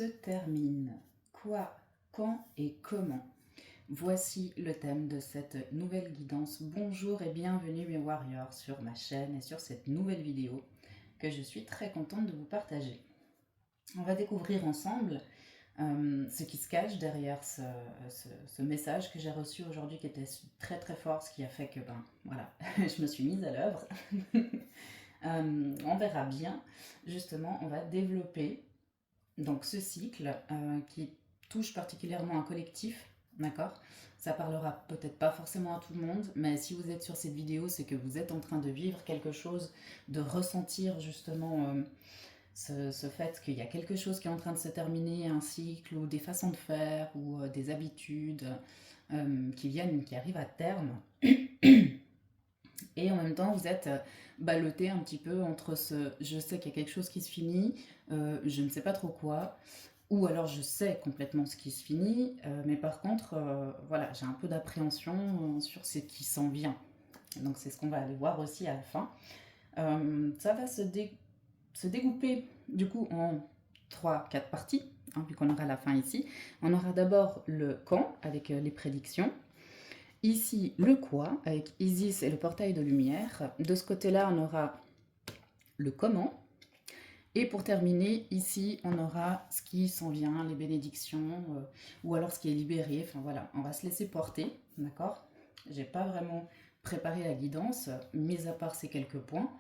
se termine. Quoi, quand et comment? Voici le thème de cette nouvelle guidance. Bonjour et bienvenue mes warriors sur ma chaîne et sur cette nouvelle vidéo que je suis très contente de vous partager. On va découvrir ensemble ce qui se cache derrière ce message que j'ai reçu aujourd'hui qui était très très fort, ce qui a fait que voilà, je me suis mise à l'œuvre. On verra bien, justement, on va développer donc ce cycle qui touche particulièrement un collectif, d'accord? Ça parlera peut-être pas forcément à tout le monde, mais si vous êtes sur cette vidéo, c'est que vous êtes en train de vivre quelque chose, de ressentir justement ce fait qu'il y a quelque chose qui est en train de se terminer, un cycle ou des façons de faire ou des habitudes qui arrivent à terme. Et en même temps, vous êtes ballotté un petit peu entre ce je sais qu'il y a quelque chose qui se finit, je ne sais pas trop quoi, ou alors je sais complètement ce qui se finit, mais par contre, voilà, j'ai un peu d'appréhension sur ce qui s'en vient. Donc c'est ce qu'on va aller voir aussi à la fin. Ça va se découper du coup en trois, quatre parties, hein, vu qu'on aura la fin ici. On aura d'abord le quand avec les prédictions. Ici, le quoi avec Isis et le portail de lumière. De ce côté-là, on aura le comment. Et pour terminer, ici, on aura ce qui s'en vient, les bénédictions, ou alors ce qui est libéré. Enfin voilà, on va se laisser porter, d'accord? J'ai pas vraiment préparé la guidance, mis à part ces quelques points.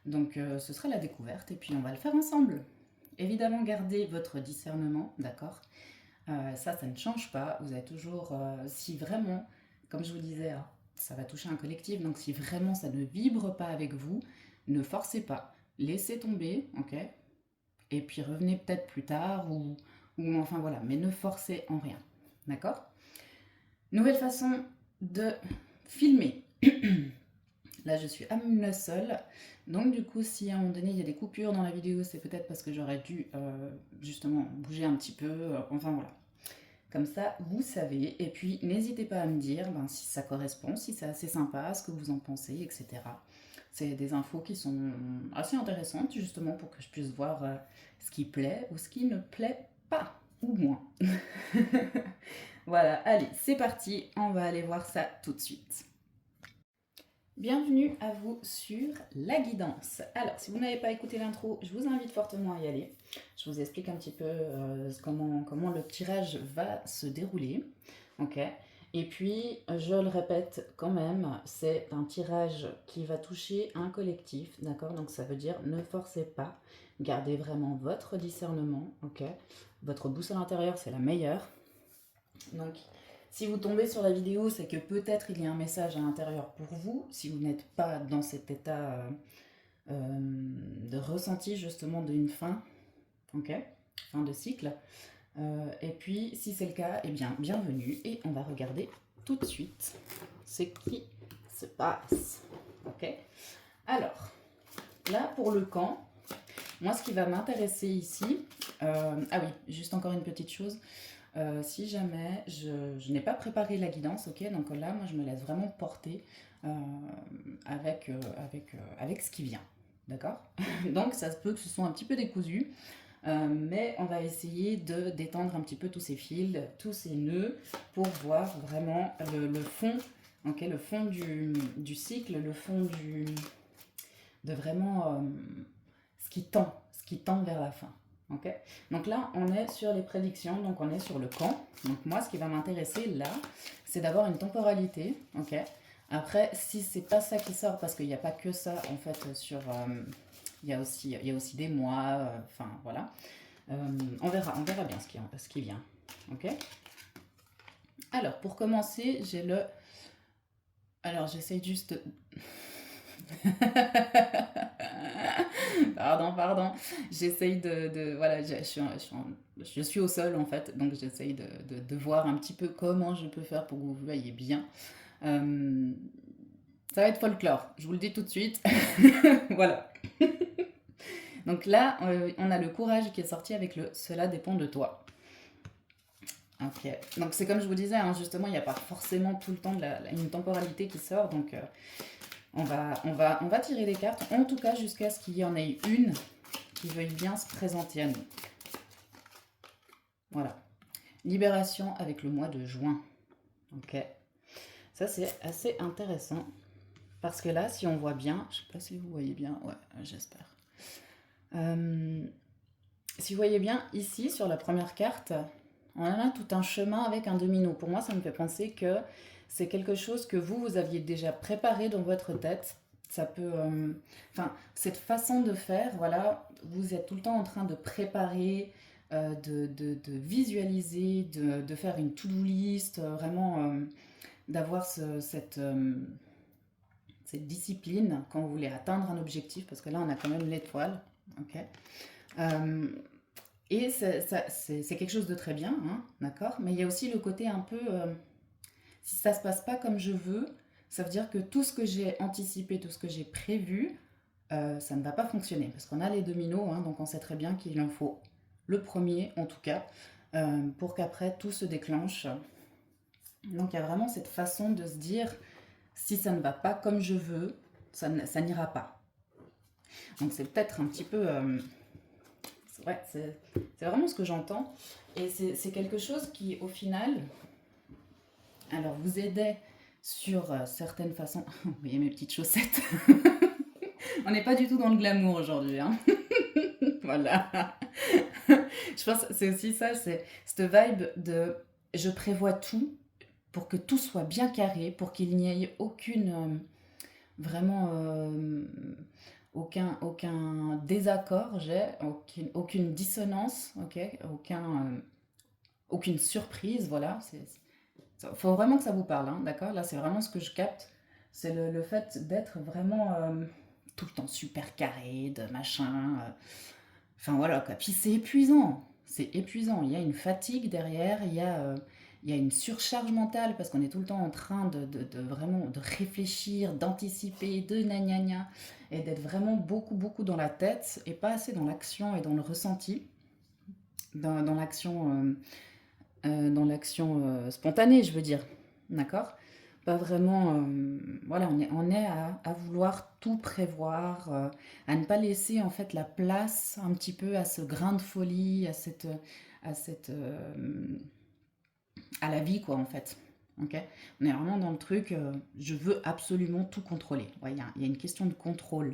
Donc ce sera la découverte et puis on va le faire ensemble. Évidemment, gardez votre discernement, d'accord? Ça ne change pas. Vous avez toujours, si vraiment, comme je vous disais, hein, ça va toucher un collectif, donc si vraiment ça ne vibre pas avec vous, ne forcez pas. Laissez tomber, ok? Et puis revenez peut-être plus tard ou enfin voilà, mais ne forcez en rien, d'accord? Nouvelle façon de filmer. Là, je suis à la seule. Donc, du coup, si à un moment donné il y a des coupures dans la vidéo, c'est peut-être parce que j'aurais dû justement bouger un petit peu. Enfin, voilà. Comme ça, vous savez. Et puis, n'hésitez pas à me dire si ça correspond, si c'est assez sympa, ce que vous en pensez, etc. C'est des infos qui sont assez intéressantes, justement, pour que je puisse voir ce qui plaît ou ce qui ne plaît pas, ou moins. Voilà, allez, c'est parti. On va aller voir ça tout de suite. Bienvenue à vous sur la guidance. Alors, si vous n'avez pas écouté l'intro, je vous invite fortement à y aller. Je vous explique un petit peu comment le tirage va se dérouler. Ok. Et puis, je le répète quand même, c'est un tirage qui va toucher un collectif, d'accord? Donc ça veut dire ne forcez pas, gardez vraiment votre discernement, ok? Votre boussole intérieure, c'est la meilleure. Donc, si vous tombez sur la vidéo, c'est que peut-être il y a un message à l'intérieur pour vous, si vous n'êtes pas dans cet état de ressenti justement d'une fin, ok, fin de cycle. Et puis, si c'est le cas, eh bien, bienvenue. Et on va regarder tout de suite ce qui se passe. Ok. Alors, là, pour le camp, moi, ce qui va m'intéresser ici... ah oui, juste encore une petite chose. Si jamais je n'ai pas préparé la guidance, ok, donc là, moi, je me laisse vraiment porter avec ce qui vient, d'accord? Donc, ça se peut que ce soit un petit peu décousu, mais on va essayer de détendre un petit peu tous ces fils, tous ces nœuds, pour voir vraiment le fond, ok, le fond du cycle, le fond de vraiment ce qui tend vers la fin. Ok. Donc là, on est sur les prédictions, donc on est sur le quand. Donc moi, ce qui va m'intéresser là, c'est d'avoir une temporalité. Ok. Après, si c'est pas ça qui sort, parce qu'il n'y a pas que ça en fait sur, il y a aussi des mois. Enfin voilà. On verra bien ce qui vient. Ok. Alors pour commencer, j'ai le. Alors j'essaye juste. Pardon. J'essaye voilà, je suis au sol en fait, donc j'essaye de voir un petit peu comment je peux faire pour que vous voyez bien. Ça va être folklore, je vous le dis tout de suite. Voilà. Donc là, on a le courage qui est sorti avec le cela dépend de toi. Ok, donc c'est comme je vous disais, hein, justement, il n'y a pas forcément tout le temps une temporalité qui sort, donc on va tirer les cartes, en tout cas jusqu'à ce qu'il y en ait une qui veuille bien se présenter à nous. Voilà. Libération avec le mois de juin. Ok. Ça, c'est assez intéressant. Parce que là, si on voit bien, je ne sais pas si vous voyez bien, ouais, j'espère. Si vous voyez bien, ici, sur la première carte, on a tout un chemin avec un domino. Pour moi, ça me fait penser que c'est quelque chose que vous aviez déjà préparé dans votre tête. Ça peut... Enfin, cette façon de faire, voilà, vous êtes tout le temps en train de préparer, de visualiser, de faire une to-do list, vraiment d'avoir cette discipline quand vous voulez atteindre un objectif, parce que là, on a quand même l'étoile. Ok. Euh, et c'est quelque chose de très bien, hein, d'accord. Mais il y a aussi le côté un peu, si ça se passe pas comme je veux, ça veut dire que tout ce que j'ai anticipé, tout ce que j'ai prévu, ça ne va pas fonctionner. Parce qu'on a les dominos, hein, donc on sait très bien qu'il en faut le premier, en tout cas, pour qu'après tout se déclenche. Donc il y a vraiment cette façon de se dire, si ça ne va pas comme je veux, ça n'ira pas. Donc c'est peut-être un petit peu... ouais, c'est vraiment ce que j'entends. Et c'est quelque chose qui, au final, alors vous aidait sur certaines façons. Vous voyez mes petites chaussettes. On n'est pas du tout dans le glamour aujourd'hui. Hein. Voilà. Je pense que c'est aussi ça, c'est cette vibe de je prévois tout pour que tout soit bien carré, pour qu'il n'y ait vraiment aucun désaccord, aucune dissonance, ok, aucune surprise, voilà. Il faut vraiment que ça vous parle, hein, d'accord. Là, c'est vraiment ce que je capte, c'est le fait d'être vraiment tout le temps super carré, de machin. Enfin voilà, quoi. Puis c'est épuisant. C'est épuisant. Il y a une fatigue derrière, il y a une surcharge mentale parce qu'on est tout le temps en train de vraiment de réfléchir, d'anticiper, de gna gna gna, et d'être vraiment beaucoup, beaucoup dans la tête et pas assez dans l'action et dans le ressenti, dans l'action spontanée, je veux dire. D'accord. Pas vraiment. Voilà, on est à vouloir tout prévoir, à ne pas laisser en fait la place un petit peu à ce grain de folie, à la vie, quoi, en fait. Ok. On est vraiment dans le truc, je veux absolument tout contrôler. Ouais, il y a une question de contrôle.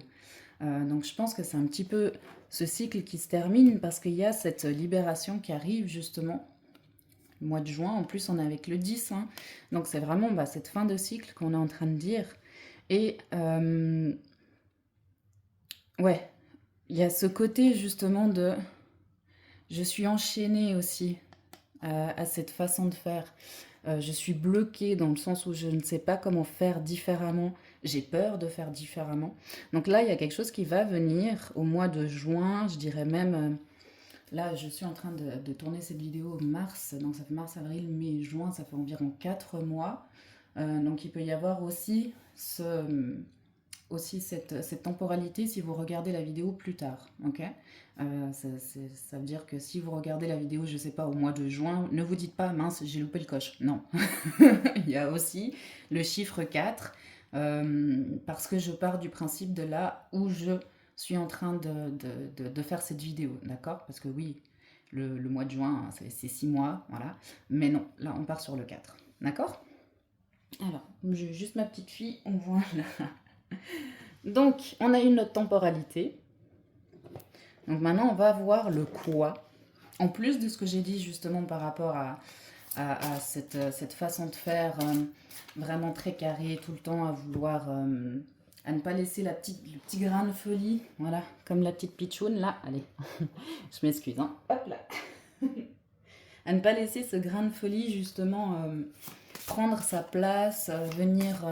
Donc je pense que c'est un petit peu ce cycle qui se termine parce qu'il y a cette libération qui arrive justement mois de juin. En plus, on est avec le 10. Hein. Donc, c'est vraiment cette fin de cycle qu'on est en train de dire. Et ouais, il y a ce côté justement de... Je suis enchaînée aussi à cette façon de faire. Je suis bloquée dans le sens où je ne sais pas comment faire différemment. J'ai peur de faire différemment. Donc là, il y a quelque chose qui va venir au mois de juin, je dirais même... là, je suis en train de tourner cette vidéo mars, donc ça fait mars, avril, mai, juin, ça fait environ 4 mois. Donc il peut y avoir aussi, cette temporalité si vous regardez la vidéo plus tard. Ok. Ça veut dire que si vous regardez la vidéo, je sais pas, au mois de juin, ne vous dites pas mince, j'ai loupé le coche. Non. Il y a aussi le chiffre 4, parce que je pars du principe de là où je suis en train de faire cette vidéo, d'accord. Parce que oui, le mois de juin, c'est 6 mois, voilà. Mais non, là, on part sur le 4, d'accord. Alors, j'ai juste ma petite fille, on voit là. Donc, on a eu notre temporalité. Donc maintenant, on va voir le quoi. En plus de ce que j'ai dit justement par rapport à cette façon de faire vraiment très carré, tout le temps à vouloir... à ne pas laisser le petit grain de folie, voilà, comme la petite pitchoune, là, allez, je m'excuse, hein, hop là. À ne pas laisser ce grain de folie, justement, prendre sa place, venir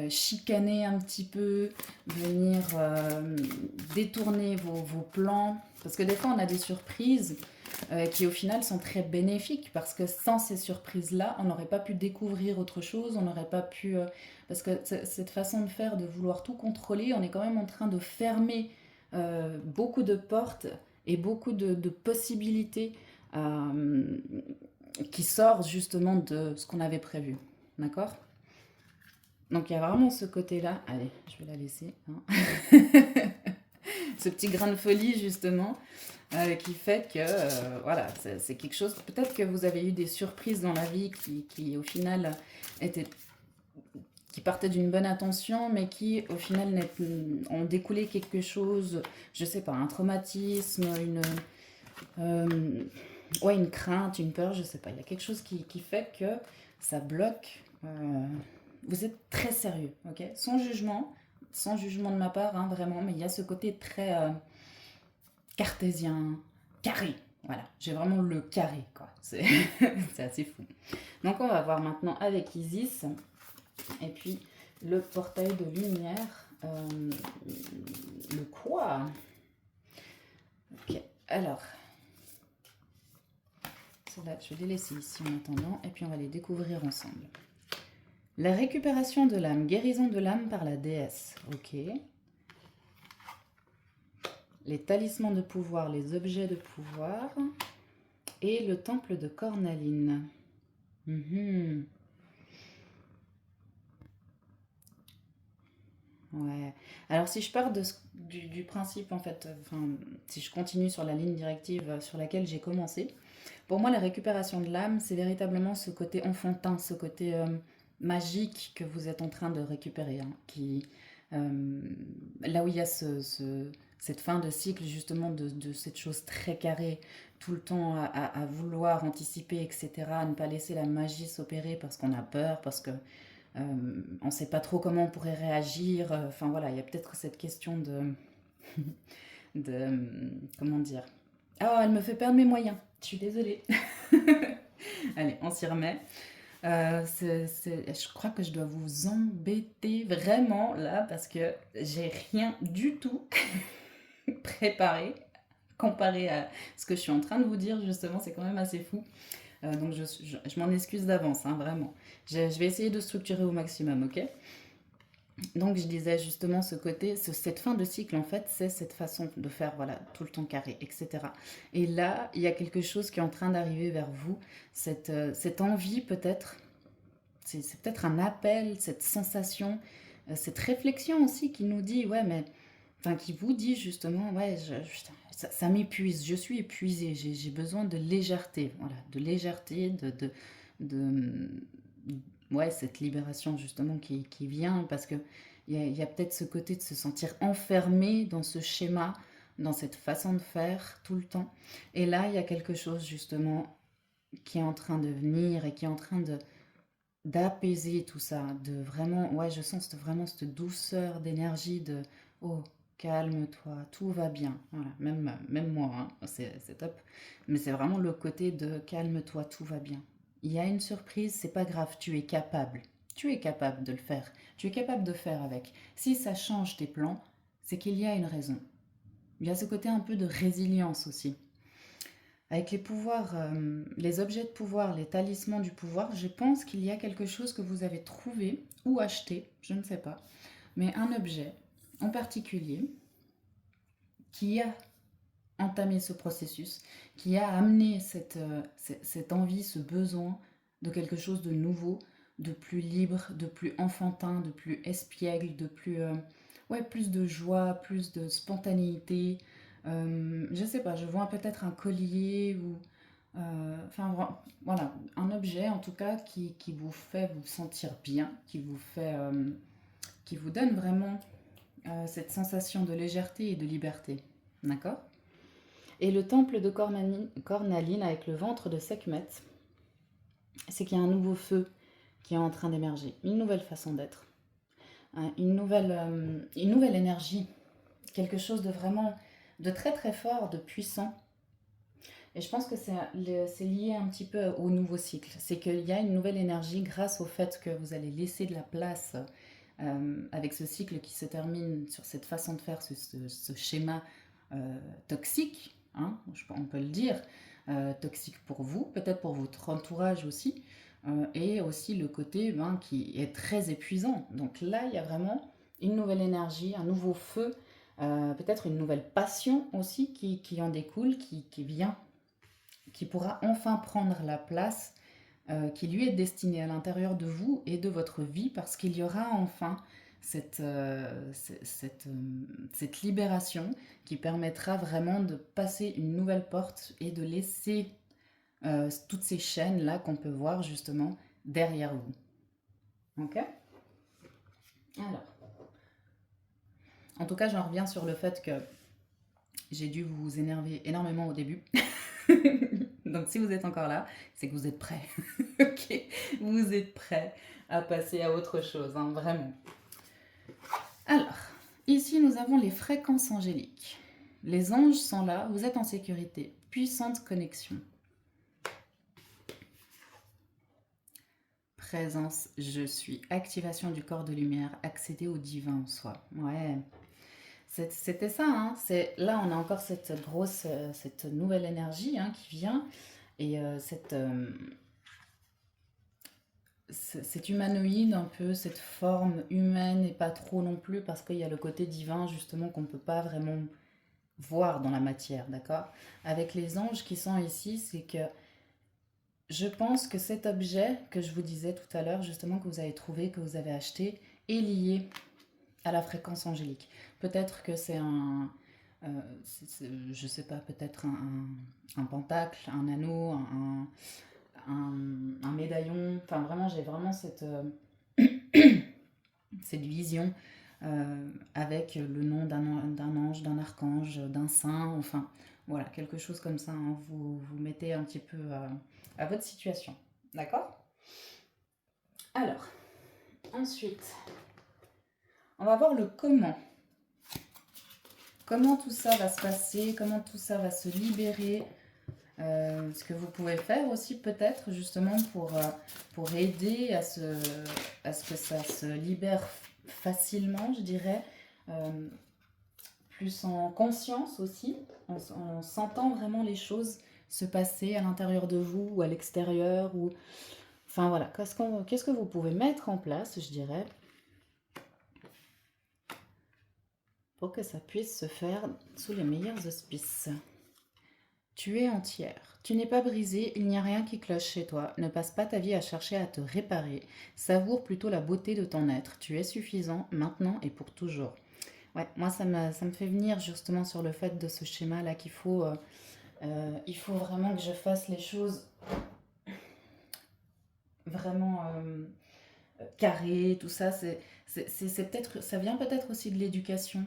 chicaner un petit peu, venir détourner vos plans. Parce que des fois, on a des surprises qui, au final, sont très bénéfiques. Parce que sans ces surprises-là, on n'aurait pas pu découvrir autre chose, on n'aurait pas pu... parce que cette façon de faire, de vouloir tout contrôler, on est quand même en train de fermer beaucoup de portes et beaucoup de possibilités qui sortent justement de ce qu'on avait prévu. D'accord. Donc il y a vraiment ce côté-là. Allez, je vais la laisser. Hein. ce petit grain de folie justement qui fait que voilà, c'est quelque chose, peut-être que vous avez eu des surprises dans la vie qui au final étaient qui partaient d'une bonne intention, mais qui au final ont découlé quelque chose, je sais pas, un traumatisme, euh, ouais, une crainte, une peur, je sais pas. Il y a quelque chose qui fait que ça bloque. Vous êtes très sérieux, ok? Sans jugement de ma part, hein, vraiment, mais il y a ce côté très cartésien, carré. Voilà, j'ai vraiment le carré, quoi. C'est c'est assez fou. Donc on va voir maintenant avec Isis, et puis le portail de lumière. Le quoi? Ok, alors, cela, je vais les laisser ici en attendant, et puis on va les découvrir ensemble. La récupération de l'âme, guérison de l'âme par la déesse. Ok. Les talismans de pouvoir, les objets de pouvoir. Et le temple de Cornaline. Ouais. Alors si je pars du principe, en fait, enfin, si je continue sur la ligne directive sur laquelle j'ai commencé, pour moi, la récupération de l'âme, c'est véritablement ce côté enfantin, ce côté magique que vous êtes en train de récupérer, hein, euh, là où il y a cette fin de cycle, justement, de cette chose très carrée, tout le temps à vouloir anticiper, etc., à ne pas laisser la magie s'opérer parce qu'on a peur, parce que on ne sait pas trop comment on pourrait réagir. Enfin voilà, il y a peut-être cette question comment dire. Oh, elle me fait perdre mes moyens. Je suis désolée. Allez, on s'y remet. Je crois que je dois vous embêter vraiment là parce que j'ai rien du tout préparé comparé à ce que je suis en train de vous dire justement. C'est quand même assez fou. Donc je m'en excuse d'avance, hein, vraiment. Je vais essayer de structurer au maximum, ok? Donc je disais justement ce côté, cette fin de cycle en fait, c'est cette façon de faire, voilà, tout le temps carré, etc. Et là, il y a quelque chose qui est en train d'arriver vers vous, cette envie peut-être, c'est peut-être un appel, cette sensation, cette réflexion aussi qui nous dit, ouais, mais, enfin qui vous dit justement, ouais, ça m'épuise, je suis épuisée, j'ai besoin de légèreté, voilà, de légèreté, de ouais, cette libération justement qui vient parce que il y a peut-être ce côté de se sentir enfermé dans ce schéma, dans cette façon de faire tout le temps. Et là, il y a quelque chose justement qui est en train de venir et qui est en train de d'apaiser tout ça, de vraiment, ouais, je sens vraiment cette douceur d'énergie de oh, calme-toi, tout va bien. Voilà, même moi, hein, c'est top. Mais c'est vraiment le côté de calme-toi, tout va bien. Il y a une surprise, c'est pas grave, tu es capable. Tu es capable de le faire. Tu es capable de faire avec. Si ça change tes plans, c'est qu'il y a une raison. Il y a ce côté un peu de résilience aussi. Avec les pouvoirs, les objets de pouvoir, les talismans du pouvoir, je pense qu'il y a quelque chose que vous avez trouvé ou acheté, je ne sais pas, mais un objet en particulier qui a entamé ce processus, qui a amené cette envie, ce besoin de quelque chose de nouveau, de plus libre, de plus enfantin, de plus espiègle, de plus, ouais, plus de joie, plus de spontanéité. Je sais pas, je vois peut-être un collier ou enfin voilà, un objet en tout cas qui vous fait vous sentir bien, qui vous donne vraiment cette sensation de légèreté et de liberté. D'accord? Et le temple de Cornaline avec le ventre de Sekhmet, c'est qu'il y a un nouveau feu qui est en train d'émerger, une nouvelle façon d'être, hein, une nouvelle énergie, quelque chose de vraiment, de très très fort, de puissant. Et je pense que c'est lié un petit peu au nouveau cycle. C'est qu'il y a une nouvelle énergie grâce au fait que vous allez laisser de la place avec ce cycle qui se termine sur cette façon de faire, ce schéma toxique, hein, on peut le dire, toxique pour vous, peut-être pour votre entourage aussi, et aussi le côté qui est très épuisant. Donc là, il y a vraiment une nouvelle énergie, un nouveau feu, peut-être une nouvelle passion aussi qui en découle, qui vient, qui pourra enfin prendre la place qui lui est destinée à l'intérieur de vous et de votre vie, parce qu'il y aura enfin cette libération qui permettra vraiment de passer une nouvelle porte et de laisser toutes ces chaînes-là qu'on peut voir justement derrière vous. Ok. Alors, en tout cas, j'en reviens sur le fait que j'ai dû vous énerver énormément au début. Donc si vous êtes encore là, c'est que vous êtes prêts. Ok, vous êtes prêts à passer à autre chose, hein, vraiment. Alors, ici nous avons les fréquences angéliques. Les anges sont là, vous êtes en sécurité. Puissante connexion. Présence, je suis. Activation du corps de lumière, accéder au divin en soi. Ouais, c'était ça, hein. Là, on a encore cette grosse, cette nouvelle énergie, hein, qui vient. Et cet humanoïde, un peu, cette forme humaine, et pas trop non plus, parce qu'il y a le côté divin, justement, qu'on ne peut pas vraiment voir dans la matière, d'accord? Avec les anges qui sont ici, c'est que je pense que cet objet que je vous disais tout à l'heure, justement, que vous avez trouvé, que vous avez acheté, est lié à la fréquence angélique. Peut-être que c'est je sais pas, peut-être un pentacle, un anneau, un médaillon. Enfin, vraiment, j'ai vraiment cette vision avec le nom d'un ange, d'un archange, d'un saint, enfin, voilà, quelque chose comme ça, hein. Vous mettez un petit peu à votre situation. D'accord? Alors, ensuite, on va voir le comment. Comment tout ça va se passer, comment tout ça va se libérer. Ce que vous pouvez faire aussi peut-être justement pour aider à ce que ça se libère facilement, je dirais. Euh, Plus en conscience aussi, en sentant vraiment les choses se passer à l'intérieur de vous ou à l'extérieur. Enfin voilà, qu'est-ce que vous pouvez mettre en place, je dirais, pour que ça puisse se faire sous les meilleurs auspices. Tu es entière. Tu n'es pas brisée, il n'y a rien qui cloche chez toi. Ne passe pas ta vie à chercher à te réparer. Savoure plutôt la beauté de ton être. Tu es suffisant, maintenant et pour toujours. Ouais, moi ça me fait venir justement sur le fait de ce schéma-là il faut vraiment que je fasse les choses vraiment carrées, tout ça. C'est peut-être, ça vient peut-être aussi de l'éducation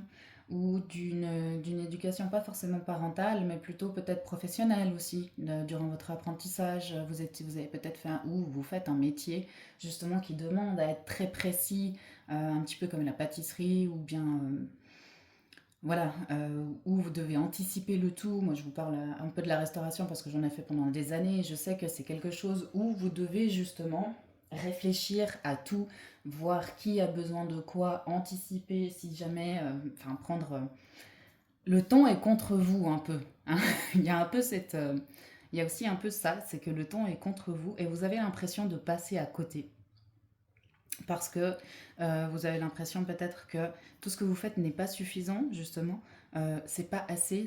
ou d'une éducation pas forcément parentale, mais plutôt peut-être professionnelle aussi. Durant votre apprentissage, vous avez peut-être fait ou vous faites un métier justement qui demande à être très précis, un petit peu comme la pâtisserie ou bien voilà, où vous devez anticiper le tout. Moi, je vous parle un peu de la restauration parce que j'en ai fait pendant des années. Je sais que c'est quelque chose où vous devez justement réfléchir à tout, voir qui a besoin de quoi, anticiper si jamais, enfin prendre... le temps est contre vous un peu, hein. Il y a un peu il y a aussi un peu ça, c'est que le temps est contre vous et vous avez l'impression de passer à côté parce que vous avez l'impression peut-être que tout ce que vous faites n'est pas suffisant, justement. C'est pas assez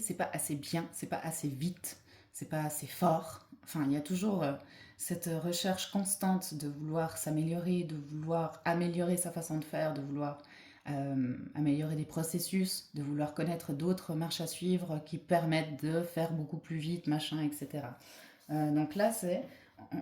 bien, c'est pas assez vite, c'est pas assez fort. Enfin, il y a toujours cette recherche constante de vouloir s'améliorer, de vouloir améliorer sa façon de faire, de vouloir améliorer des processus, de vouloir connaître d'autres marches à suivre qui permettent de faire beaucoup plus vite, machin, etc. Donc là,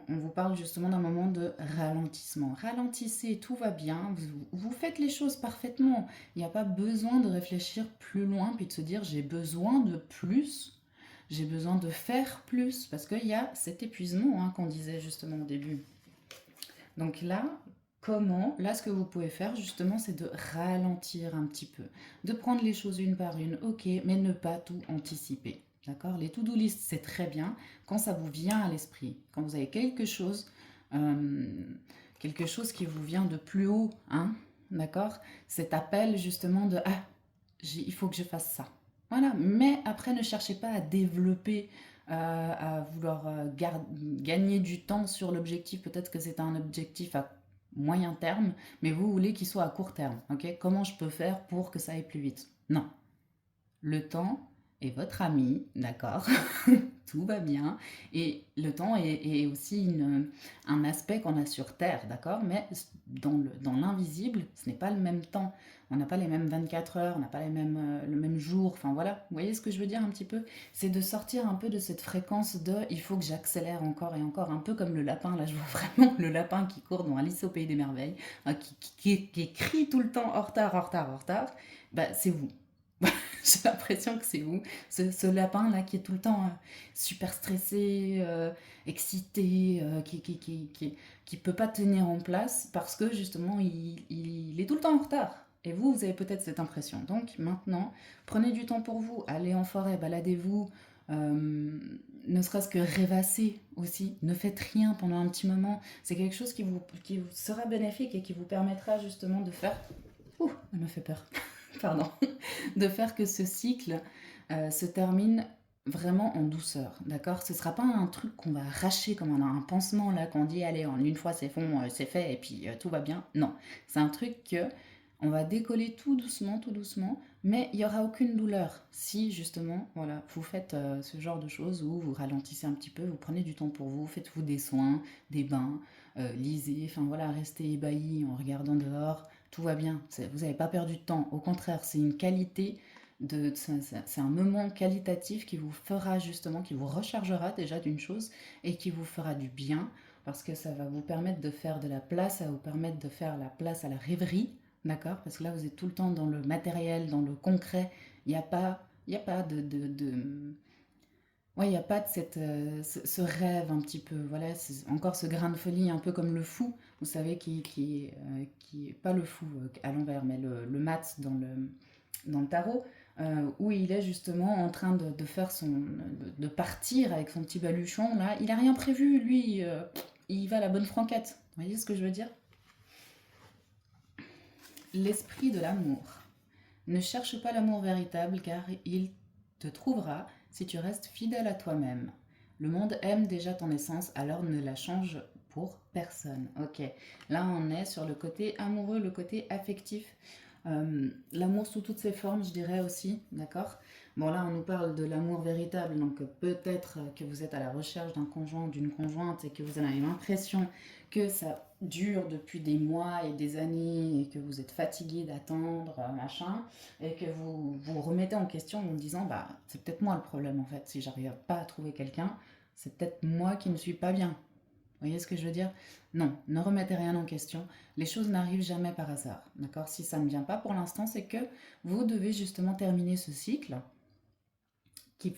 on vous parle justement d'un moment de ralentissement. Ralentissez, tout va bien, vous faites les choses parfaitement. Il n'y a pas besoin de réfléchir plus loin puis de se dire j'ai besoin de plus, j'ai besoin de faire plus, parce qu'il y a cet épuisement, hein, qu'on disait justement au début. Donc là, là, ce que vous pouvez faire justement, c'est de ralentir un petit peu, de prendre les choses une par une, ok, mais ne pas tout anticiper. D'accord? Les to-do list, c'est très bien quand ça vous vient à l'esprit, quand vous avez euh, quelque chose qui vous vient de plus haut, hein? D'accord? Cet appel justement de ah, il faut que je fasse ça. Voilà, mais après, ne cherchez pas à développer, à vouloir gagner du temps sur l'objectif. Peut-être que c'est un objectif à moyen terme, mais vous voulez qu'il soit à court terme. Ok? Comment je peux faire pour que ça aille plus vite? Non. Le temps, est votre ami, d'accord? Tout va bien. Et le temps est aussi un aspect qu'on a sur Terre, d'accord? Mais dans l'invisible, ce n'est pas le même temps. On n'a pas les mêmes 24 heures, on n'a pas le même jour. Enfin voilà, vous voyez ce que je veux dire un petit peu? C'est de sortir un peu de cette fréquence de il faut que j'accélère encore et encore, un peu comme le lapin. Là, je vois vraiment le lapin qui court dans Alice au Pays des Merveilles, qui crie tout le temps en retard, en retard, en retard. Bah, c'est vous. J'ai l'impression que c'est vous, ce lapin-là qui est tout le temps super stressé, excité, qui peut pas tenir en place parce que justement il est tout le temps en retard. Et vous, vous avez peut-être cette impression. Donc maintenant, prenez du temps pour vous, allez en forêt, baladez-vous, euh, ne serait-ce que rêvasser aussi. Ne faites rien pendant un petit moment. C'est quelque chose qui vous sera bénéfique et qui vous permettra justement de faire... Ouh, elle me fait peur. Pardon. De faire que ce cycle se termine vraiment en douceur, d'accord? Ce sera pas un truc qu'on va arracher comme un pansement là, qu'on dit allez, en une fois c'est bon, c'est fait et puis tout va bien. Non, c'est un truc que on va décoller tout doucement, mais il y aura aucune douleur si justement, voilà, vous faites ce genre de choses où vous ralentissez un petit peu, vous prenez du temps pour vous, faites-vous des soins, des bains, lisez, enfin voilà, restez ébahi en regardant dehors, tout va bien. Vous n'avez pas perdu de temps. Au contraire, c'est une qualité c'est un moment qualitatif qui vous fera justement, qui vous rechargera déjà d'une chose et qui vous fera du bien parce que ça va vous permettre de faire de la place, ça va vous permettre de faire la place à la rêverie, d'accord? Parce que là, vous êtes tout le temps dans le matériel, dans le concret. Il y a pas ouais, il n'y a pas de ce rêve un petit peu, voilà, c'est encore ce grain de folie, un peu comme le fou, vous savez, qui est pas le fou à l'envers, mais le mat dans le tarot, où il est justement en train de faire de partir avec son petit baluchon, là, il a rien prévu, lui, il va à la bonne franquette, vous voyez ce que je veux dire? L'esprit de l'amour. Ne cherche pas l'amour véritable car il te trouvera si tu restes fidèle à toi-même. Le monde aime déjà ton essence, alors ne la change pour personne. Ok, là on est sur le côté amoureux, le côté affectif. L'amour sous toutes ses formes, je dirais aussi, d'accord? Bon, là on nous parle de l'amour véritable, donc peut-être que vous êtes à la recherche d'un conjoint, d'une conjointe et que vous avez l'impression que ça dure depuis des mois et des années et que vous êtes fatigué d'attendre, machin, et que vous vous remettez en question en vous disant bah c'est peut-être moi le problème en fait, si j'arrive pas à trouver quelqu'un, c'est peut-être moi qui ne suis pas bien. Vous voyez ce que je veux dire? Non, ne remettez rien en question. Les choses n'arrivent jamais par hasard. D'accord? Si ça ne vient pas pour l'instant, c'est que vous devez justement terminer ce cycle qui,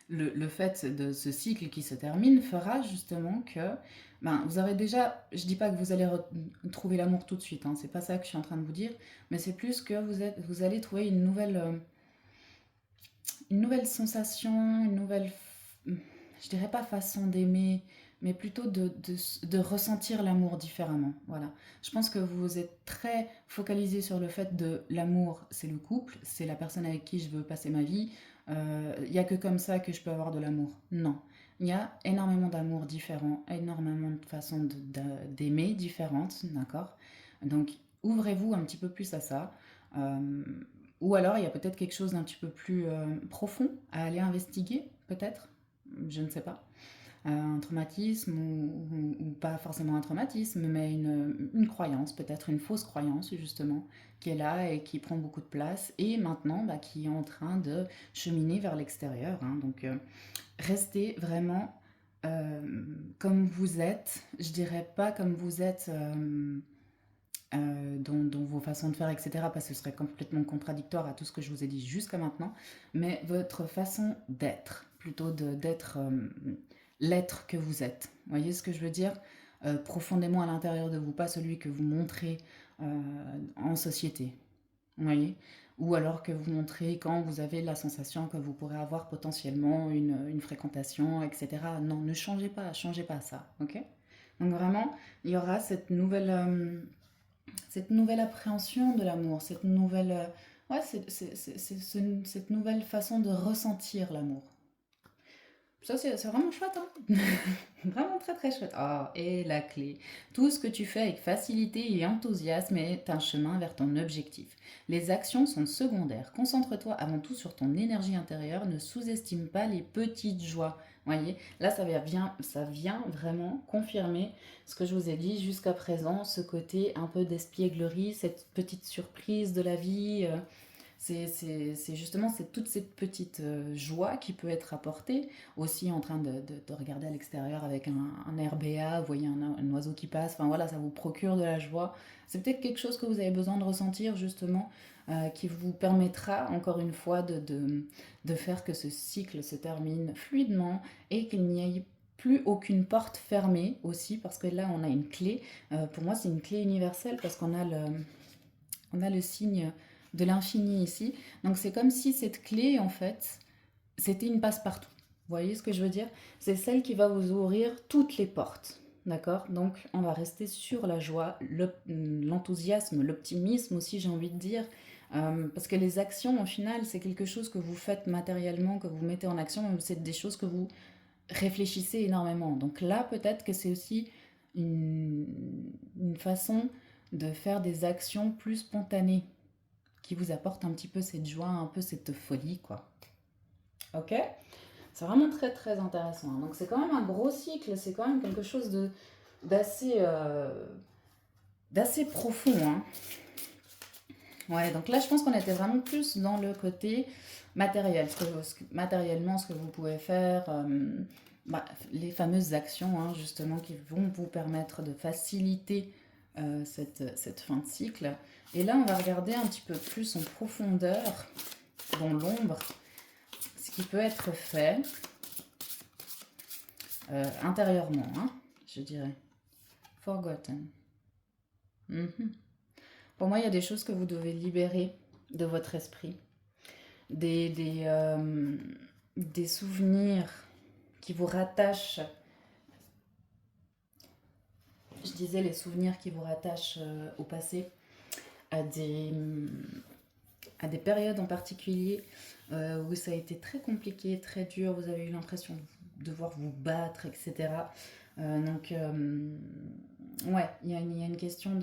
le fait de ce cycle qui se termine fera justement que ben, vous aurez déjà, je dis pas que vous allez trouver l'amour tout de suite, hein, c'est pas ça que je suis en train de vous dire, mais c'est plus que vous allez trouver une nouvelle sensation, je dirais pas façon d'aimer, mais plutôt de ressentir l'amour différemment. Voilà. Je pense que vous êtes très focalisé sur le fait de l'amour, c'est le couple, c'est la personne avec qui je veux passer ma vie. Il n'y a que comme ça que je peux avoir de l'amour. Non. Il y a énormément d'amour différent, énormément de façons d'aimer différentes, d'accord? Donc, ouvrez-vous un petit peu plus à ça. Euh, ou alors, il y a peut-être quelque chose d'un petit peu plus profond à aller investiguer, peut-être, je ne sais pas. Un traumatisme ou pas forcément un traumatisme, mais une croyance, peut-être une fausse croyance, justement, qui est là et qui prend beaucoup de place et maintenant bah, qui est en train de cheminer vers l'extérieur. Hein. Donc, restez vraiment comme vous êtes. Je dirais pas comme vous êtes. Dans vos façons de faire, etc., parce que ce serait complètement contradictoire à tout ce que je vous ai dit jusqu'à maintenant, mais votre façon d'être, plutôt d'être l'être que vous êtes. Vous voyez ce que je veux dire? Profondément à l'intérieur de vous, pas celui que vous montrez en société. Vous voyez? Ou alors que vous montrez quand vous avez la sensation que vous pourrez avoir potentiellement une fréquentation, etc. Non, ne changez pas ça, ok? Donc vraiment, il y aura cette nouvelle appréhension de l'amour, cette nouvelle, ouais, cette nouvelle façon de ressentir l'amour. Ça, c'est vraiment chouette, hein. Vraiment très très chouette. Oh, et la clé. Tout ce que tu fais avec facilité et enthousiasme est un chemin vers ton objectif. Les actions sont secondaires. Concentre-toi avant tout sur ton énergie intérieure. Ne sous-estime pas les petites joies. Voyez, là, ça vient vraiment confirmer ce que je vous ai dit jusqu'à présent, ce côté un peu d'espièglerie, cette petite surprise de la vie. C'est justement toutes ces petites joies qui peuvent être apportées. Aussi en train de regarder à l'extérieur avec un RBA, vous voyez un oiseau qui passe, enfin voilà, ça vous procure de la joie. C'est peut-être quelque chose que vous avez besoin de ressentir justement, qui vous permettra encore une fois de faire que ce cycle se termine fluidement et qu'il n'y ait plus aucune porte fermée aussi, parce que là on a une clé. Pour moi c'est une clé universelle parce on a le signe de l'infini ici. Donc c'est comme si cette clé, en fait, c'était une passe-partout. Vous voyez ce que je veux dire? C'est celle qui va vous ouvrir toutes les portes. D'accord? Donc on va rester sur la joie, l'enthousiasme, l'optimisme aussi, j'ai envie de dire. Parce que les actions, au final, c'est quelque chose que vous faites matériellement, que vous mettez en action, c'est des choses que vous réfléchissez énormément. Donc là, peut-être que c'est aussi une façon de faire des actions plus spontanées qui vous apporte un petit peu cette joie, un peu cette folie, quoi. Ok? C'est vraiment très très intéressant, hein. Donc c'est quand même un gros cycle, c'est quand même quelque chose d'assez d'assez profond, hein. Ouais, donc là je pense qu'on était vraiment plus dans le côté matériel, matériellement ce que vous pouvez faire, bah, les fameuses actions, hein, justement qui vont vous permettre de faciliter cette fin de cycle. Et là on va regarder un petit peu plus en profondeur, dans l'ombre, ce qui peut être fait intérieurement, hein, je dirais. Forgotten. Mhm. Pour moi, il y a des choses que vous devez libérer de votre esprit. Des des souvenirs qui vous rattachent. Je disais les souvenirs qui vous rattachent au passé, à à des périodes en particulier où ça a été très compliqué, très dur, vous avez eu l'impression de devoir vous battre, etc. Donc, ouais, il y a une question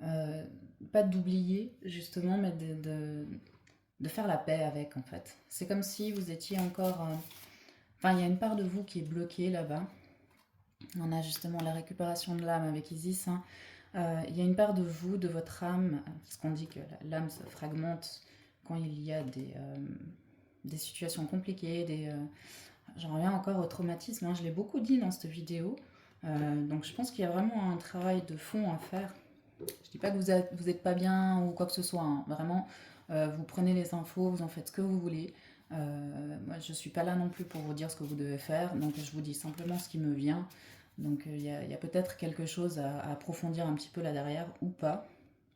euh, pas d'oublier, justement, mais de faire la paix avec, en fait. C'est comme si vous étiez encore. Enfin, il y a une part de vous qui est bloquée là-bas. On a justement la récupération de l'âme avec Isis, hein. Il y a une part de vous, de votre âme, parce qu'on dit que l'âme se fragmente quand il y a des situations compliquées, j'en reviens encore au traumatisme, hein, je l'ai beaucoup dit dans cette vidéo. Donc je pense qu'il y a vraiment un travail de fond à faire. Je dis pas que vous êtes pas bien ou quoi que ce soit, hein. Vraiment, vous prenez les infos, vous en faites ce que vous voulez. Moi, je suis pas là non plus pour vous dire ce que vous devez faire, donc je vous dis simplement ce qui me vient. Donc y a peut-être quelque chose à approfondir un petit peu là derrière ou pas,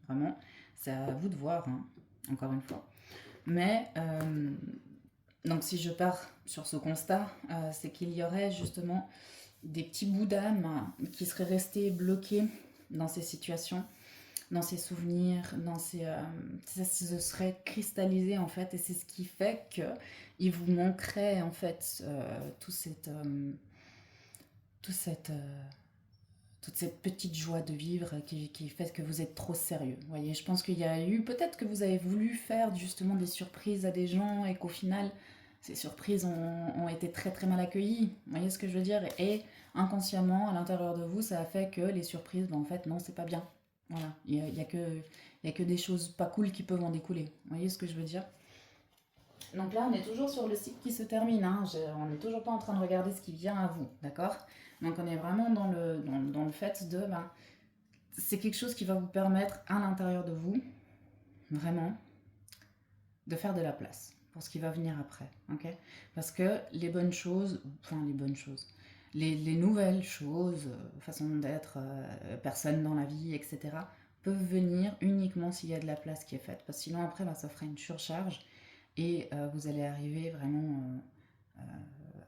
vraiment. C'est à vous de voir, hein, encore une fois. Mais donc si je pars sur ce constat, c'est qu'il y aurait justement des petits bouts d'âme qui seraient restés bloqués dans ces situations, dans ces souvenirs, ça se serait cristallisé en fait, et c'est ce qui fait que il vous manquerait en fait tout cette, toute cette petite joie de vivre qui fait que vous êtes trop sérieux. Vous voyez, je pense qu'il y a eu, peut-être que vous avez voulu faire justement des surprises à des gens et qu'au final, ces surprises ont été très très mal accueillies. Vous voyez ce que je veux dire? Et inconsciemment, à l'intérieur de vous, ça a fait que les surprises, ben, en fait, non, c'est pas bien. Voilà, il y a que des choses pas cool qui peuvent en découler. Vous voyez ce que je veux dire? Donc là, on est toujours sur le cycle qui se termine, hein. On n'est toujours pas en train de regarder ce qui vient à vous, d'accord? Donc on est vraiment dans le fait de, ben, c'est quelque chose qui va vous permettre à l'intérieur de vous, vraiment, de faire de la place pour ce qui va venir après, ok? Parce que les bonnes choses, enfin les bonnes choses, les nouvelles choses, façon d'être, personne dans la vie, etc., peuvent venir uniquement s'il y a de la place qui est faite. Parce que sinon après, ben, ça fera une surcharge et vous allez arriver vraiment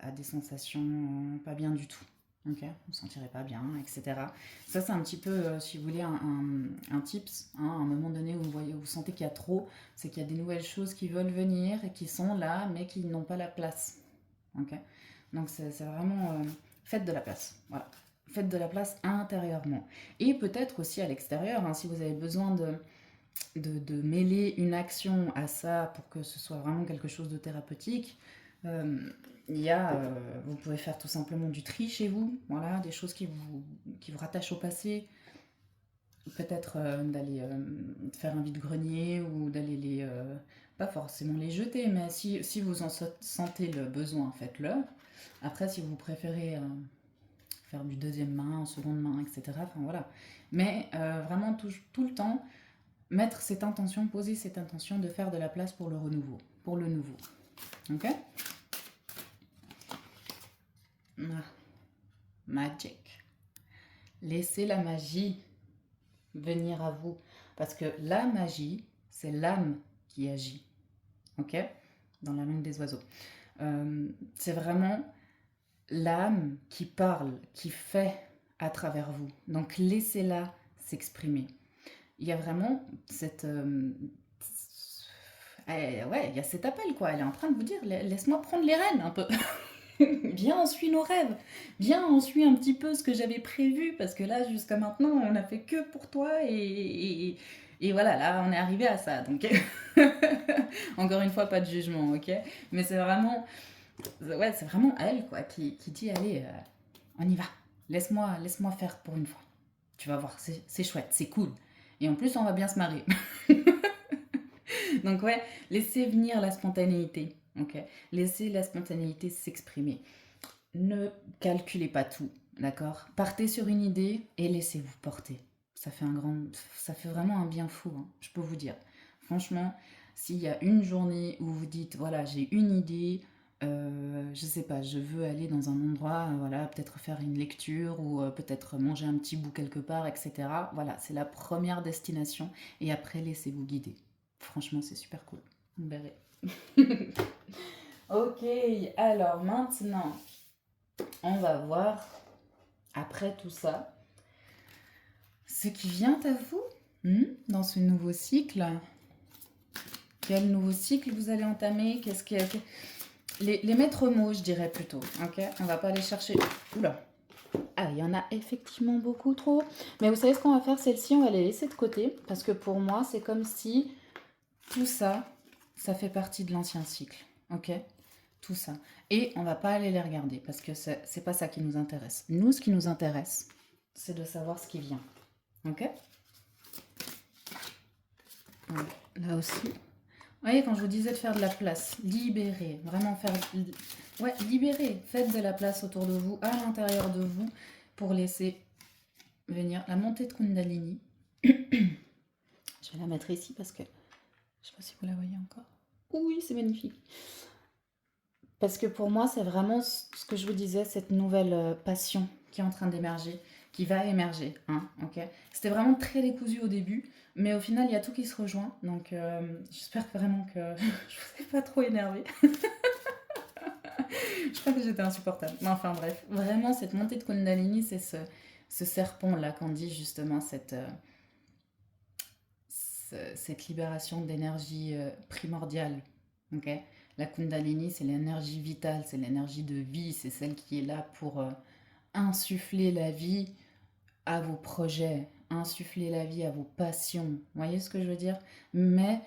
à des sensations pas bien du tout. Ok, vous ne sentirez pas bien, etc. Ça, c'est un petit peu, si vous voulez, un tips, hein, à un moment donné où vous sentez qu'il y a trop, c'est qu'il y a des nouvelles choses qui veulent venir et qui sont là, mais qui n'ont pas la place. Ok? Donc c'est vraiment... faites de la place. Voilà. Faites de la place intérieurement. Et peut-être aussi à l'extérieur, hein, si vous avez besoin de mêler une action à ça pour que ce soit vraiment quelque chose de thérapeutique. Euh, il y a, vous pouvez faire tout simplement du tri chez vous, voilà, des choses qui vous rattachent au passé. Peut-être d'aller faire un vide-grenier ou d'aller les... pas forcément les jeter, mais si vous en sentez le besoin, faites-le. Après, si vous préférez faire du deuxième main, seconde main, etc. Enfin voilà. Mais vraiment tout le temps, mettre cette intention, poser cette intention de faire de la place pour le renouveau, pour le nouveau. Ok? Ah, magic. Laissez la magie venir à vous. Parce que la magie, c'est l'âme qui agit. Ok? Dans la langue des oiseaux. C'est vraiment l'âme qui parle, qui fait à travers vous. Donc laissez-la s'exprimer. Il y a vraiment cette... ouais, il y a cet appel, quoi. Elle est en train de vous dire, laisse-moi prendre les rênes un peu. Viens, on suit nos rêves. Viens, on suit un petit peu ce que j'avais prévu, parce que là, jusqu'à maintenant, on n'a fait que pour toi, et voilà, là, on est arrivé à ça. Donc, encore une fois, pas de jugement, ok? Mais c'est vraiment, ouais, c'est vraiment elle, quoi, qui dit, allez, on y va. Laisse-moi faire pour une fois. Tu vas voir, c'est chouette, c'est cool. Et en plus, on va bien se marrer. Donc ouais, laissez venir la spontanéité, ok? Laissez la spontanéité s'exprimer. Ne calculez pas tout, d'accord? Partez sur une idée et laissez-vous porter. Ça fait vraiment un bien fou, hein, je peux vous dire. Franchement, s'il y a une journée où vous dites, voilà, j'ai une idée, je sais pas, je veux aller dans un endroit, voilà, peut-être faire une lecture ou peut-être manger un petit bout quelque part, etc. Voilà, c'est la première destination et après, laissez-vous guider. Franchement, c'est super cool. Vous verrez. Ok, alors maintenant, on va voir, après tout ça, ce qui vient à vous dans ce nouveau cycle. Quel nouveau cycle vous allez entamer? Qu'est-ce que les maîtres mots, je dirais plutôt. Ok, on va pas aller chercher. Oula. Ah, il y en a effectivement beaucoup trop. Mais vous savez ce qu'on va faire, celle-ci, on va les laisser de côté parce que pour moi, c'est comme si tout ça, ça fait partie de l'ancien cycle. Ok, tout ça. Et on va pas aller les regarder parce que c'est pas ça qui nous intéresse. Nous, ce qui nous intéresse, c'est de savoir ce qui vient. Ok? Ouais, là aussi. Vous voyez, quand je vous disais de faire de la place, libérer, vraiment faire... Ouais, libérer. Faites de la place autour de vous, à l'intérieur de vous, pour laisser venir la montée de Kundalini. Je vais la mettre ici parce que... Je sais pas si vous la voyez encore. Oui, c'est magnifique. Parce que pour moi, c'est vraiment ce que je vous disais, cette nouvelle passion qui est en train d'émerger, qui va émerger. Hein, ok. C'était vraiment très décousu au début, mais au final, il y a tout qui se rejoint. Donc, j'espère vraiment que je vous ai pas trop énervé. Je crois que j'étais insupportable. Mais enfin, bref. Vraiment, cette montée de Kundalini, c'est ce serpent-là qu'on dit justement, cette libération d'énergie primordiale. Ok. La Kundalini, c'est l'énergie vitale, c'est l'énergie de vie, c'est celle qui est là pour insuffler la vie à vos projets, insuffler la vie à vos passions. Vous voyez ce que je veux dire? Mais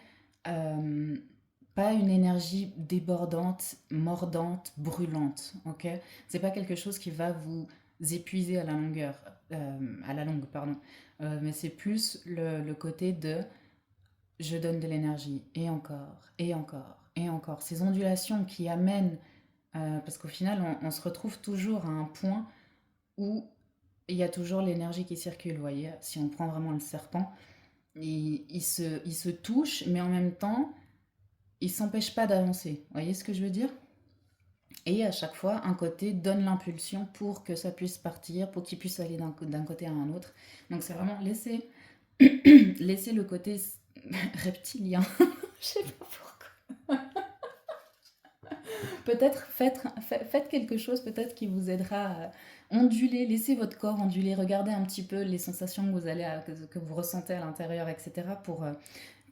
euh, pas une énergie débordante, mordante, brûlante. Ok? C'est pas quelque chose qui va vous épuiser à la longue, pardon. Mais c'est plus le côté de je donne de l'énergie et encore et encore et encore. Ces ondulations qui amènent, parce qu'au final, on se retrouve toujours à un point où il y a toujours l'énergie qui circule, vous voyez. Si on prend vraiment le serpent, il se touche, mais en même temps, il s'empêche pas d'avancer. Vous voyez ce que je veux dire? Et à chaque fois, un côté donne l'impulsion pour que ça puisse partir, pour qu'il puisse aller d'un côté à un autre. Donc c'est vraiment laisser le côté reptilien. Je sais pas pourquoi. Peut-être faites quelque chose peut-être qui vous aidera à onduler, laissez votre corps onduler, regardez un petit peu les sensations que vous ressentez à l'intérieur, etc.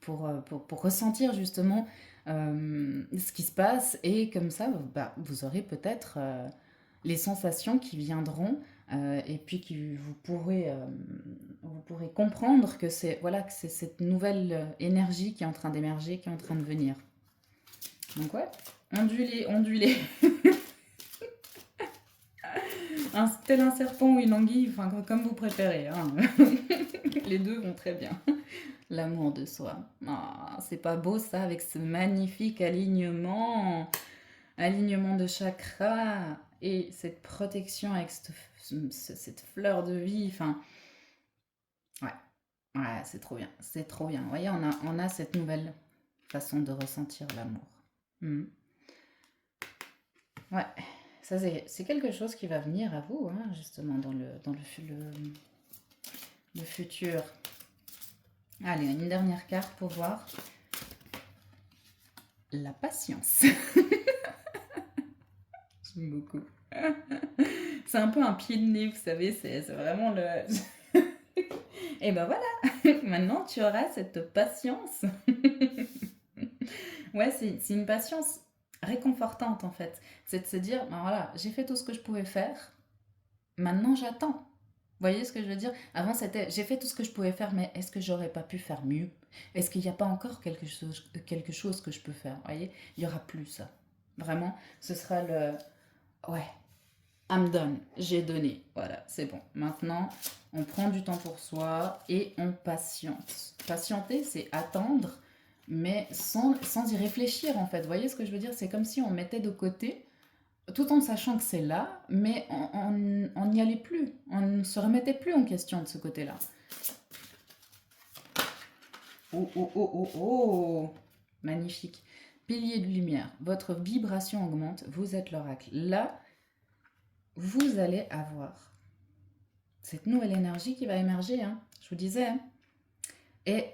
pour ressentir justement ce qui se passe. Et comme ça, bah, vous aurez peut-être les sensations qui viendront et puis vous pourrez comprendre que c'est voilà, que c'est cette nouvelle énergie qui est en train d'émerger, qui est en train de venir. Donc ouais, ondulez, ondulez. Tel un serpent ou une anguille, enfin comme vous préférez. Hein. Les deux vont très bien. L'amour de soi. Ah, c'est pas beau ça avec ce magnifique alignement. Alignement de chakras et cette protection avec cette fleur de vie. Enfin, ouais, ouais, c'est trop bien. C'est trop bien. Vous voyez, on a cette nouvelle façon de ressentir l'amour. Hmm. Ouais, ça c'est quelque chose qui va venir à vous, hein, justement, le futur. Allez, une dernière carte pour voir. La patience. J'aime beaucoup. C'est un peu un pied de nez, vous savez, c'est vraiment le... Et ben voilà, maintenant tu auras cette patience. Ouais, c'est une patience réconfortante en fait. C'est de se dire, ben voilà, j'ai fait tout ce que je pouvais faire, maintenant j'attends. Vous voyez ce que je veux dire? Avant c'était, j'ai fait tout ce que je pouvais faire, mais est-ce que j'aurais pas pu faire mieux? Est-ce qu'il n'y a pas encore quelque chose que je peux faire? Vous voyez? Il n'y aura plus ça. Vraiment, ce sera le... Ouais, I'm done, j'ai donné. Voilà, c'est bon. Maintenant, on prend du temps pour soi et on patiente. Patienter, c'est attendre, mais sans y réfléchir en fait. Vous voyez ce que je veux dire? C'est comme si on mettait de côté, tout en sachant que c'est là, mais on n'y allait plus. On ne se remettait plus en question de ce côté-là. Oh, oh, oh, oh, oh! Magnifique. Pilier de lumière, votre vibration augmente, vous êtes l'oracle. Là, vous allez avoir cette nouvelle énergie qui va émerger, hein, je vous disais. Hein. Et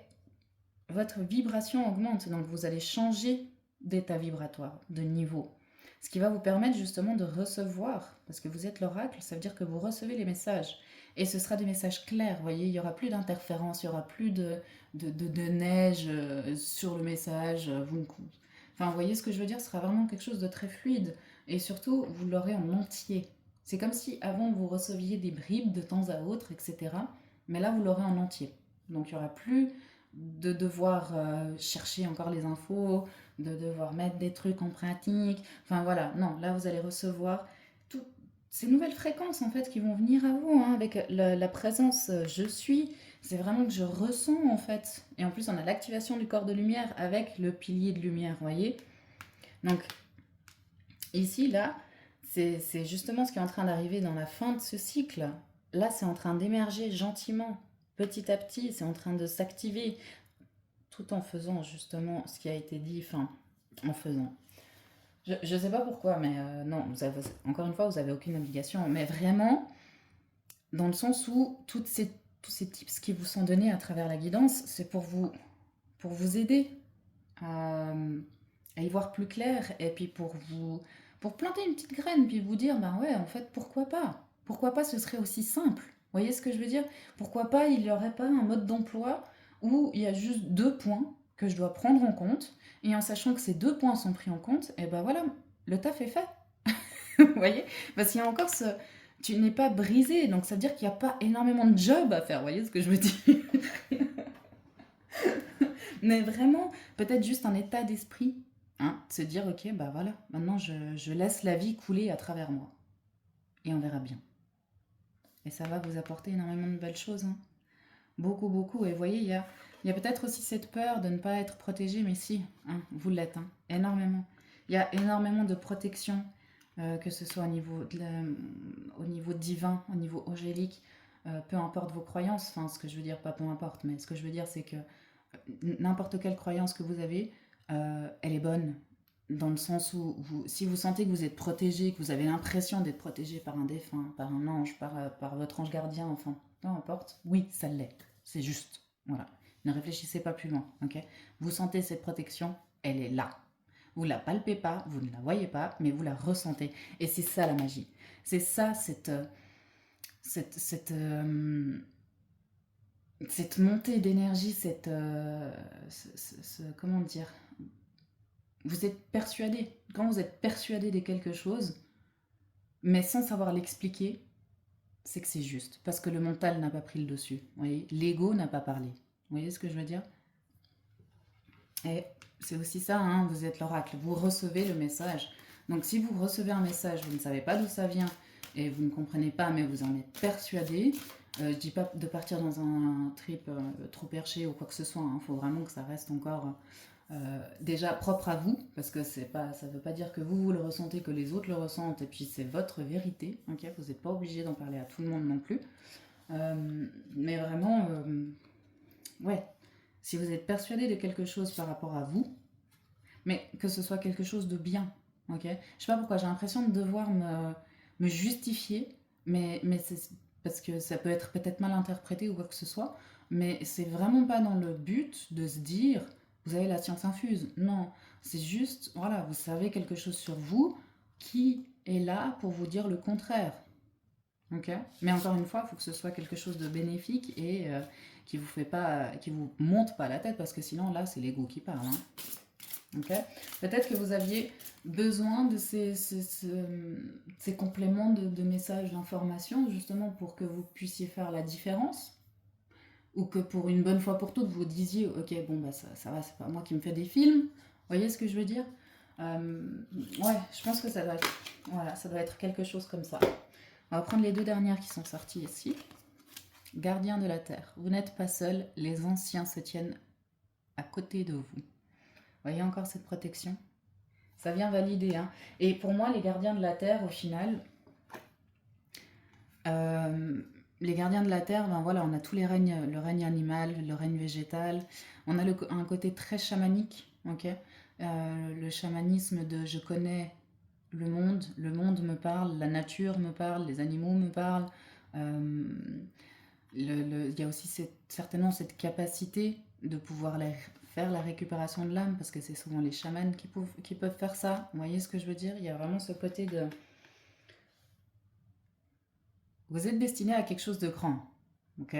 votre vibration augmente, donc vous allez changer d'état vibratoire, de niveau. Ce qui va vous permettre justement de recevoir, parce que vous êtes l'oracle, ça veut dire que vous recevez les messages. Et ce sera des messages clairs, vous voyez, il n'y aura plus d'interférence, il n'y aura plus de neige sur le message. Enfin, vous voyez ce que je veux dire, ce sera vraiment quelque chose de très fluide. Et surtout, vous l'aurez en entier. C'est comme si avant vous receviez des bribes de temps à autre, etc. Mais là, vous l'aurez en entier. Donc il n'y aura plus de devoir chercher encore les infos, de devoir mettre des trucs en pratique. Enfin voilà, non, là vous allez recevoir toutes ces nouvelles fréquences en fait qui vont venir à vous hein, avec la présence je suis. C'est vraiment que je ressens en fait. Et en plus on a l'activation du corps de lumière avec le pilier de lumière, vous voyez. Donc ici, là, c'est justement ce qui est en train d'arriver dans la fin de ce cycle. Là, c'est en train d'émerger gentiment, petit à petit, c'est en train de s'activer, tout en faisant justement ce qui a été dit, enfin, en faisant. Je ne sais pas pourquoi, mais non, encore une fois, vous n'avez aucune obligation, mais vraiment, dans le sens où tous ces tips qui vous sont donnés à travers la guidance, c'est pour vous aider à y voir plus clair et puis pour planter une petite graine puis vous dire ben ouais en fait pourquoi pas ce serait aussi simple, vous voyez ce que je veux dire, pourquoi pas il n'y aurait pas un mode d'emploi où il y a juste deux points que je dois prendre en compte et en sachant que ces deux points sont pris en compte et ben voilà le taf est fait. Vous voyez, parce qu'il y a encore ce tu n'es pas brisé donc ça veut dire qu'il n'y a pas énormément de job à faire, vous voyez ce que je veux dire. Mais vraiment, peut-être juste un état d'esprit, hein, de se dire, ok, bah voilà, maintenant je laisse la vie couler à travers moi. Et on verra bien. Et ça va vous apporter énormément de belles choses. Hein. Beaucoup, beaucoup. Et vous voyez, il y a peut-être aussi cette peur de ne pas être protégé, mais si, hein, vous l'êtes, hein, énormément. Il y a énormément de protection, que ce soit au niveau divin, au niveau angélique, peu importe vos croyances, enfin ce que je veux dire, pas peu importe, mais ce que je veux dire c'est que n'importe quelle croyance que vous avez, elle est bonne. Dans le sens où si vous sentez que vous êtes protégé, que vous avez l'impression d'être protégé par un défunt, par un ange, par votre ange gardien, enfin, peu importe, oui, ça l'est. C'est juste. Voilà. Ne réfléchissez pas plus loin. Ok. Vous sentez cette protection, elle est là. Vous ne la palpez pas, vous ne la voyez pas, mais vous la ressentez. Et c'est ça la magie. C'est ça cette cette montée d'énergie, comment dire, vous êtes persuadé. Quand vous êtes persuadé de quelque chose, mais sans savoir l'expliquer, c'est que c'est juste. Parce que le mental n'a pas pris le dessus. Vous voyez, l'ego n'a pas parlé. Vous voyez ce que je veux dire? Et c'est aussi ça, hein, vous êtes l'oracle. Vous recevez le message. Donc si vous recevez un message, vous ne savez pas d'où ça vient et vous ne comprenez pas, mais vous en êtes persuadé. Je dis pas de partir dans un trip trop perché ou quoi que ce soit. Il faut vraiment que ça reste encore déjà propre à vous, parce que c'est pas, ça ne veut pas dire que vous le ressentez, que les autres le ressentent, et puis c'est votre vérité. Okay, vous n'êtes pas obligé d'en parler à tout le monde non plus. Mais vraiment, ouais, si vous êtes persuadé de quelque chose par rapport à vous, mais que ce soit quelque chose de bien, ok. Je sais pas pourquoi j'ai l'impression de devoir me justifier, mais c'est parce que ça peut être peut-être mal interprété ou quoi que ce soit, mais c'est vraiment pas dans le but de se dire vous avez la science infuse. Non, c'est juste, voilà, vous savez quelque chose sur vous qui est là pour vous dire le contraire. Ok. Mais encore une fois, il faut que ce soit quelque chose de bénéfique et qui vous fait pas, qui vous monte pas la tête, parce que sinon là c'est l'ego qui parle. Hein. Okay. Peut-être que vous aviez besoin de ces compléments de messages d'information, justement pour que vous puissiez faire la différence, ou que pour une bonne fois pour toutes, vous disiez, ok, bon, bah ça va, c'est pas moi qui me fais des films. Vous voyez ce que je veux dire? Ouais, je pense que ça doit être, voilà, ça doit être quelque chose comme ça. On va prendre les deux dernières qui sont sorties ici. Gardien de la Terre, vous n'êtes pas seul, les anciens se tiennent à côté de vous. Voyez encore cette protection? Ça vient valider. Hein. Et pour moi, les gardiens de la Terre, au final, les gardiens de la Terre, ben voilà, on a tous les règnes, le règne animal, le règne végétal. On a un côté très chamanique, ok. Le chamanisme de je connais le monde me parle, la nature me parle, les animaux me parlent. Il y a aussi certainement cette capacité de pouvoir faire la récupération de l'âme, parce que c'est souvent les chamans qui peuvent faire ça. Vous voyez ce que je veux dire? Il y a vraiment ce côté de... Vous êtes destiné à quelque chose de grand, ok?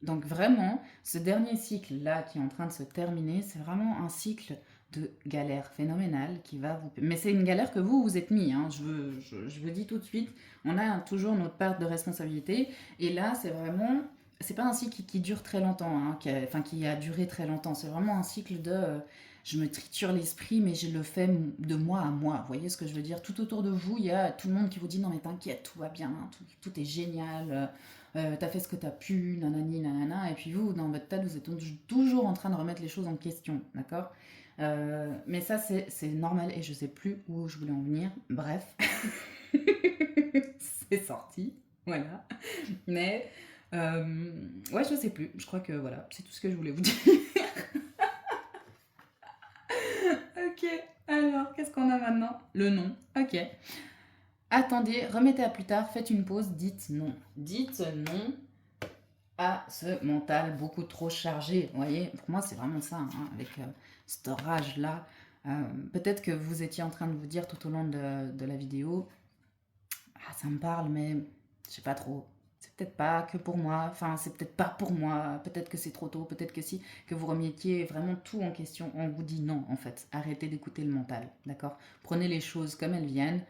Donc vraiment, ce dernier cycle-là qui est en train de se terminer, c'est vraiment un cycle de galère phénoménale qui va vous... Mais c'est une galère que vous vous êtes mis, hein. Je vous dis tout de suite, on a toujours notre part de responsabilité. Et là, c'est vraiment... C'est pas un cycle qui dure très longtemps, hein, qui a duré très longtemps. C'est vraiment un cycle de... je me triture l'esprit, mais je le fais de mois à mois. Vous voyez ce que je veux dire? Tout autour de vous, il y a tout le monde qui vous dit non mais t'inquiète, tout va bien, tout est génial. T'as fait ce que t'as pu, nanani, nanana, et puis vous, dans votre tête, vous êtes toujours en train de remettre les choses en question, d'accord? Mais ça, c'est normal, et je sais plus où je voulais en venir. Bref, c'est sorti, voilà. Mais, ouais, je sais plus. Je crois que voilà, c'est tout ce que je voulais vous dire. Ok, alors, qu'est-ce qu'on a maintenant? Le nom, ok. Attendez, remettez à plus tard, faites une pause, dites non. Dites non à ce mental beaucoup trop chargé. Vous voyez, pour moi, c'est vraiment ça, hein, avec cet orage-là. Peut-être que vous étiez en train de vous dire tout au long de la vidéo, ah, ça me parle, mais je sais pas trop. C'est peut-être pas que pour moi, enfin, c'est peut-être pas pour moi, peut-être que c'est trop tôt, peut-être que si, que vous remettiez vraiment tout en question. On vous dit non, en fait. Arrêtez d'écouter le mental, d'accord? Prenez les choses comme elles viennent,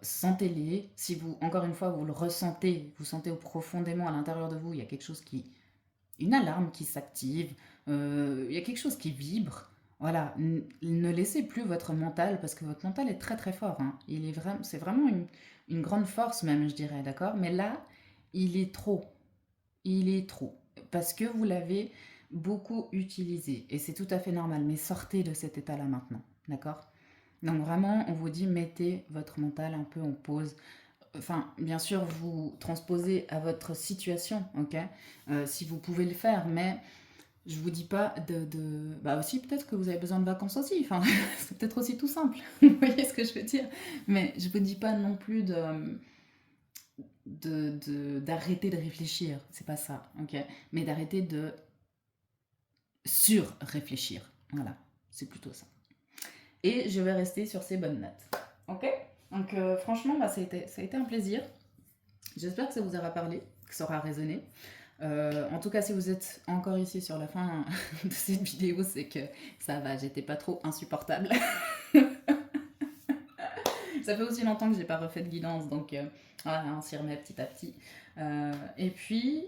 sentez-les. Si vous, encore une fois, vous le ressentez, vous sentez profondément à l'intérieur de vous, il y a quelque chose qui, une alarme qui s'active, il y a quelque chose qui vibre. Voilà, ne laissez plus votre mental, parce que votre mental est très très fort. Hein. C'est vraiment une grande force même, je dirais, d'accord? Mais là, il est trop. Il est trop. Parce que vous l'avez beaucoup utilisé. Et c'est tout à fait normal. Mais sortez de cet état-là maintenant, d'accord? Donc vraiment, on vous dit, mettez votre mental un peu en pause. Enfin, bien sûr, vous transposez à votre situation, ok? Si vous pouvez le faire, mais je vous dis pas bah aussi, peut-être que vous avez besoin de vacances aussi, enfin, c'est peut-être aussi tout simple, vous voyez ce que je veux dire? Mais je vous dis pas non plus d'arrêter de réfléchir, c'est pas ça, ok? Mais d'arrêter de sur-réfléchir, voilà, c'est plutôt ça. Et je vais rester sur ces bonnes notes, ok? Donc franchement, bah, ça a été un plaisir. J'espère que ça vous aura parlé, que ça aura résonné. En tout cas, si vous êtes encore ici sur la fin de cette vidéo, c'est que ça va, j'étais pas trop insupportable. Ça fait aussi longtemps que j'ai pas refait de guidance, donc voilà, on s'y remet petit à petit. Et puis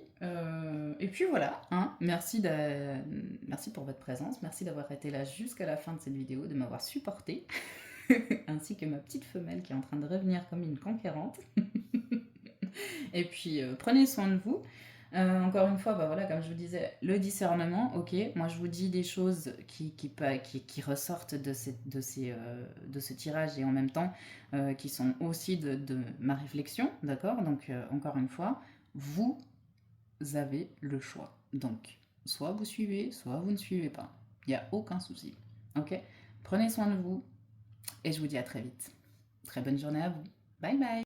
voilà, hein, merci pour votre présence, merci d'avoir été là jusqu'à la fin de cette vidéo, de m'avoir supporté, ainsi que ma petite femelle qui est en train de revenir comme une conquérante. Et puis prenez soin de vous. Encore une fois, bah voilà, comme je vous disais, le discernement, ok, moi je vous dis des choses qui ressortent de ce tirage et en même temps qui sont aussi de ma réflexion, d'accord. Donc encore une fois, vous avez le choix. Donc, soit vous suivez, soit vous ne suivez pas. Il n'y a aucun souci, ok. Prenez soin de vous et je vous dis à très vite. Très bonne journée à vous. Bye bye.